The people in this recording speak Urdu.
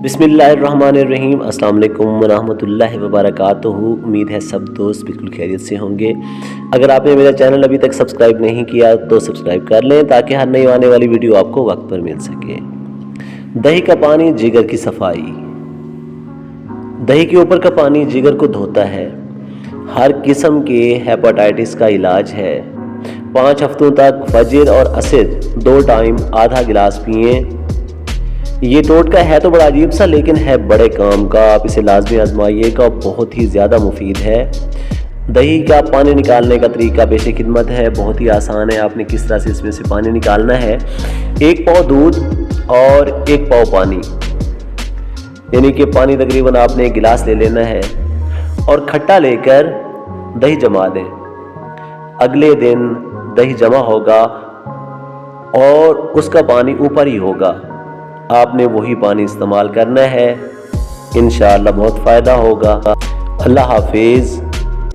بسم اللہ الرحمن الرحیم۔ السلام علیکم ورحمۃ اللہ وبرکاتہ۔ امید ہے سب دوست بالکل خیریت سے ہوں گے۔ اگر آپ نے میرا چینل ابھی تک سبسکرائب نہیں کیا تو سبسکرائب کر لیں تاکہ ہر نئی آنے والی ویڈیو آپ کو وقت پر مل سکے۔ دہی کا پانی جگر کی صفائی۔ دہی کے اوپر کا پانی جگر کو دھوتا ہے۔ ہر قسم کے ہیپاٹائٹس کا علاج ہے۔ 5 ہفتوں تک فجر اور عصر 2 ٹائم آدھا گلاس پئیں۔ یہ ٹوٹکا ہے تو بڑا عجیب سا لیکن ہے بڑے کام کا۔ آپ اسے لازمی آزمائیے گا، بہت ہی زیادہ مفید ہے۔ دہی کا پانی نکالنے کا طریقہ پیش خدمت ہے، بہت ہی آسان ہے۔ آپ نے کس طرح سے اس میں سے پانی نکالنا ہے، 1 پاؤ دودھ اور 1 پاؤ پانی، یعنی کہ پانی تقریباً آپ نے 1 گلاس لے لینا ہے اور کھٹا لے کر دہی جما دیں۔ اگلے دن دہی جمع ہوگا اور اس کا پانی اوپر ہی ہوگا، آپ نے وہی پانی استعمال کرنا ہے، انشاءاللہ بہت فائدہ ہوگا۔ اللہ حافظ۔